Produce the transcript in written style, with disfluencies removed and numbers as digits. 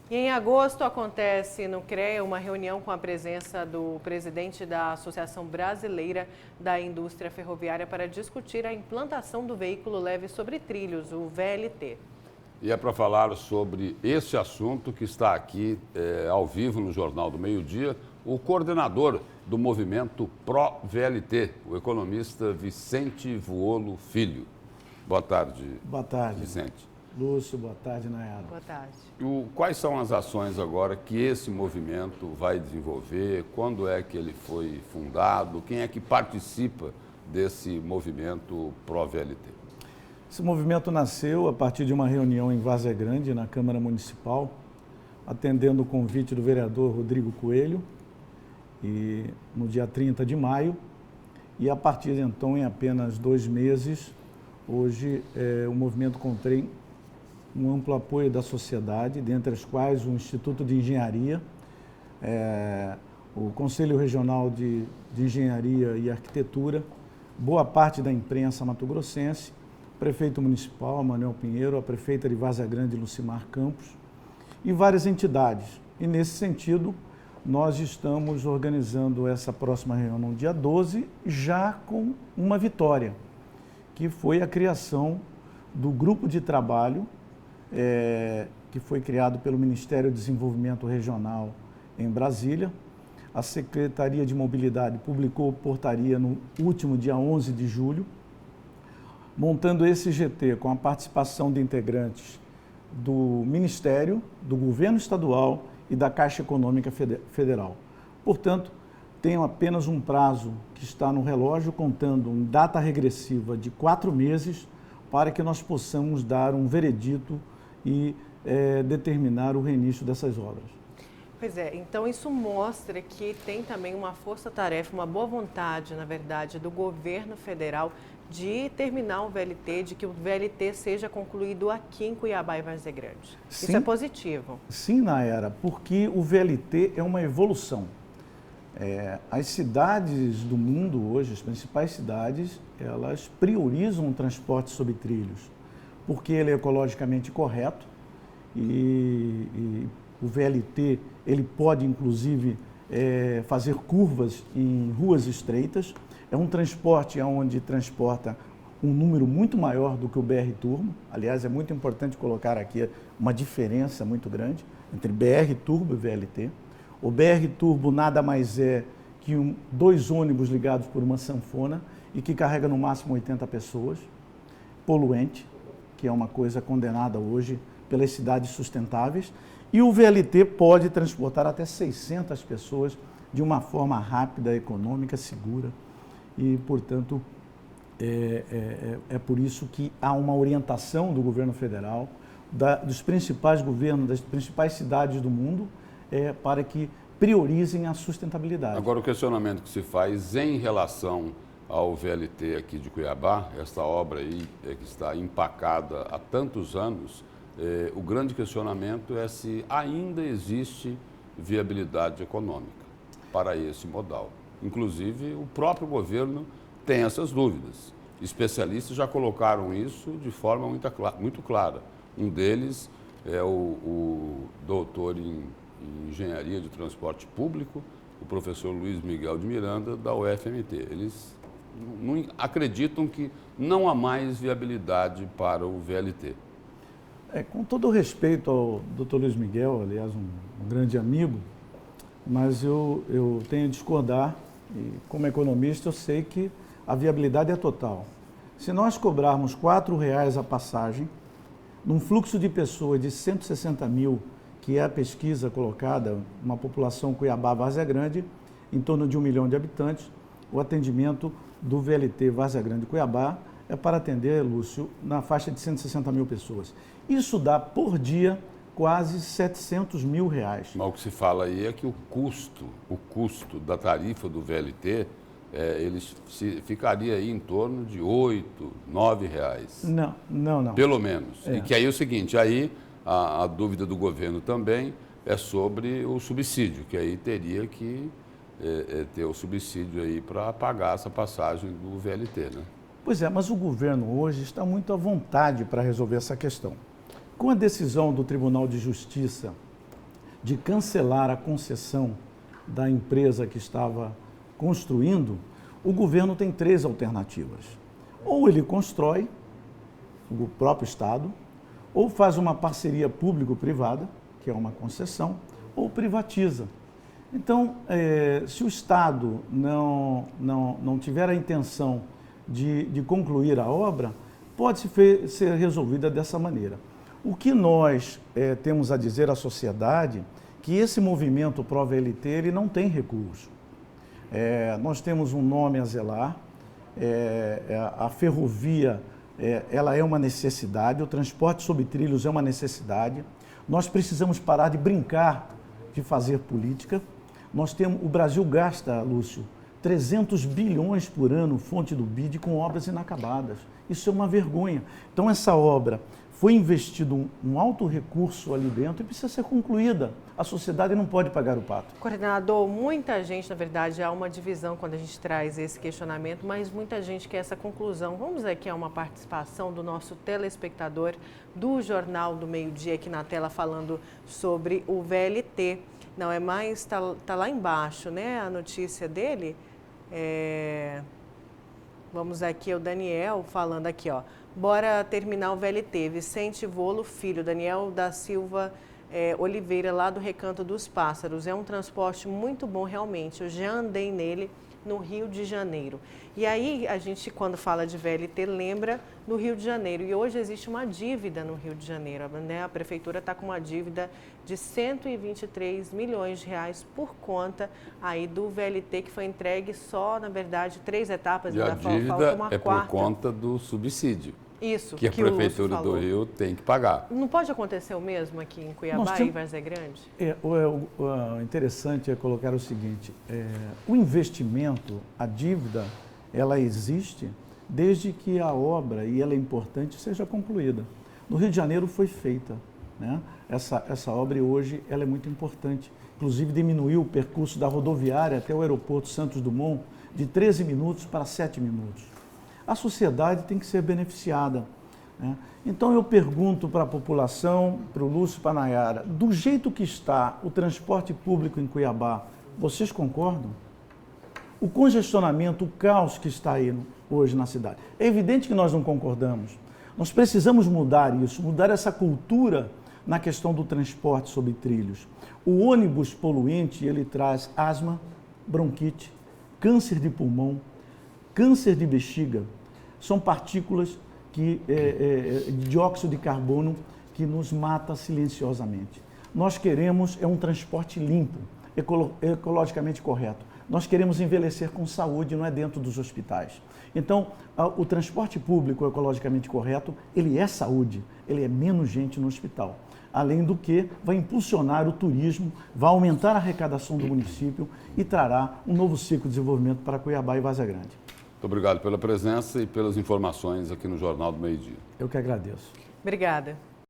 E em agosto acontece no CREA uma reunião com a presença do presidente da Associação Brasileira da Indústria Ferroviária para discutir a implantação do veículo leve sobre trilhos, o VLT. E é para falar sobre esse assunto que está aqui ao vivo no Jornal do Meio-Dia, o coordenador do movimento Pró-VLT, o economista Vicente Vuolo Filho. Boa tarde. Boa tarde, Vicente. Lúcio, boa tarde, Nayara. Boa tarde. Quais são as ações agora que esse movimento vai desenvolver? Quando é que ele foi fundado? Quem é que participa desse movimento Pró-VLT? Esse movimento nasceu a partir de uma reunião em Várzea Grande, na Câmara Municipal, atendendo o convite do vereador Rodrigo Coelho, e no dia 30 de maio. E a partir de então, em apenas 2 meses, hoje o movimento contém um amplo apoio da sociedade, dentre as quais o Instituto de Engenharia, o Conselho Regional de Engenharia e Arquitetura, boa parte da imprensa mato-grossense, o prefeito municipal, Manuel Pinheiro, a prefeita de Várzea Grande, Lucimar Campos, e várias entidades. E nesse sentido, nós estamos organizando essa próxima reunião no dia 12, já com uma vitória, que foi a criação do grupo de trabalho que foi criado pelo Ministério do Desenvolvimento Regional em Brasília. A Secretaria de Mobilidade publicou portaria no último dia 11 de julho, montando esse GT com a participação de integrantes do Ministério, do Governo Estadual e da Caixa Econômica Federal. Portanto, tenho apenas um prazo que está no relógio, contando em data regressiva de 4 meses, para que nós possamos dar um veredito e determinar o reinício dessas obras. Pois é, então isso mostra que tem também uma força-tarefa, uma boa vontade, na verdade, do governo federal de terminar o VLT, de que o VLT seja concluído aqui em Cuiabá e Várzea Grande. Sim, isso é positivo. Sim, Nayara, porque o VLT é uma evolução. As cidades do mundo hoje, as principais cidades, elas priorizam o transporte sobre trilhos, porque ele é ecologicamente correto e o VLT ele pode, inclusive, fazer curvas em ruas estreitas. É um transporte onde transporta um número muito maior do que o BR Turbo. Aliás, é muito importante colocar aqui uma diferença muito grande entre BR Turbo e VLT. O BR Turbo nada mais é que 2 ônibus ligados por uma sanfona e que carrega no máximo 80 pessoas, poluente, que é uma coisa condenada hoje pelas cidades sustentáveis. E o VLT pode transportar até 600 pessoas de uma forma rápida, econômica, segura. E, portanto, é por isso que há uma orientação do governo federal, dos principais governos, das principais cidades do mundo, para que priorizem a sustentabilidade. Agora, o questionamento que se faz em relação ao VLT aqui de Cuiabá, essa obra aí que está empacada há tantos anos, o grande questionamento é se ainda existe viabilidade econômica para esse modal. Inclusive, o próprio governo tem essas dúvidas. Especialistas já colocaram isso de forma muito clara. Um deles é o doutor em Engenharia de Transporte Público, o professor Luiz Miguel de Miranda, da UFMT. Eles não acreditam que não há mais viabilidade para o VLT. Com todo o respeito ao doutor Luiz Miguel, aliás, um grande amigo, mas eu tenho a discordar, e como economista eu sei que a viabilidade é total. Se nós cobrarmos R$ 4,00 a passagem, num fluxo de pessoas de 160 mil, que é a pesquisa colocada, uma população Cuiabá-Várzea Grande, em torno de 1 milhão de habitantes, o atendimento do VLT Várzea Grande-Cuiabá é para atender, Lúcio, na faixa de 160 mil pessoas. Isso dá, por dia, quase R$ 700 mil. Mas o que se fala aí é que o custo da tarifa do VLT, ele ficaria aí em torno de R$ 8, R$ 9. Não. Pelo menos. E que aí é o seguinte, aí a dúvida do governo também é sobre o subsídio, que aí teria que ter o subsídio aí para pagar essa passagem do VLT, né? Pois é, mas o governo hoje está muito à vontade para resolver essa questão. Com a decisão do Tribunal de Justiça de cancelar a concessão da empresa que estava construindo, o governo tem 3 alternativas. Ou ele constrói, o próprio Estado, ou faz uma parceria público-privada, que é uma concessão, ou privatiza. Então, se o Estado não tiver a intenção de concluir a obra, pode ser resolvida dessa maneira. O que nós temos a dizer à sociedade que esse movimento pró-VLT ele não tem recurso. Nós temos um nome a zelar, a ferrovia ela é uma necessidade, o transporte sobre trilhos é uma necessidade. Nós precisamos parar de brincar de fazer política. O Brasil gasta, Lúcio, 300 bilhões por ano, fonte do BID, com obras inacabadas. Isso é uma vergonha. Então, essa obra foi investido um alto recurso ali dentro e precisa ser concluída. A sociedade não pode pagar o pato. Coordenador, muita gente, na verdade, há uma divisão quando a gente traz esse questionamento, mas muita gente quer essa conclusão. Vamos dizer que é uma participação do nosso telespectador do Jornal do Meio-Dia aqui na tela falando sobre o VLT. Não é mais, tá lá embaixo, né, a notícia dele. Vamos aqui, o Daniel falando aqui, ó. Bora terminar o VLT. Vicente Volo Filho, Daniel da Silva Oliveira, lá do Recanto dos Pássaros. É um transporte muito bom, realmente. Eu já andei nele no Rio de Janeiro. E aí, a gente, quando fala de VLT, lembra do Rio de Janeiro. E hoje existe uma dívida no Rio de Janeiro, né? A Prefeitura está com uma dívida de 123 milhões de reais por conta aí do VLT, que foi entregue só, na verdade, 3 etapas. E a dívida é por conta do subsídio. Isso, que a Prefeitura do Rio tem que pagar. Não pode acontecer o mesmo aqui em Cuiabá e Várzea Grande? O interessante é colocar o seguinte, o investimento, a dívida, ela existe desde que a obra, e ela é importante, seja concluída. No Rio de Janeiro foi feita, né? Essa obra hoje ela é muito importante. Inclusive diminuiu o percurso da rodoviária até o aeroporto Santos Dumont de 13 minutos para 7 minutos. A sociedade tem que ser beneficiada, né? Então eu pergunto para a população, para o Lúcio, para a Nayara, do jeito que está o transporte público em Cuiabá, vocês concordam? O congestionamento, o caos que está aí hoje na cidade. É evidente que nós não concordamos. Nós precisamos mudar isso, mudar essa cultura na questão do transporte sobre trilhos. O ônibus poluente, ele traz asma, bronquite, câncer de pulmão, câncer de bexiga. São partículas de dióxido de carbono que nos mata silenciosamente. Nós queremos um transporte limpo, ecologicamente correto. Nós queremos envelhecer com saúde, não é dentro dos hospitais. Então, o transporte público ecologicamente correto, ele é saúde, ele é menos gente no hospital. Além do que, vai impulsionar o turismo, vai aumentar a arrecadação do município e trará um novo ciclo de desenvolvimento para Cuiabá e Várzea Grande. Muito obrigado pela presença e pelas informações aqui no Jornal do Meio-Dia. Eu que agradeço. Obrigada.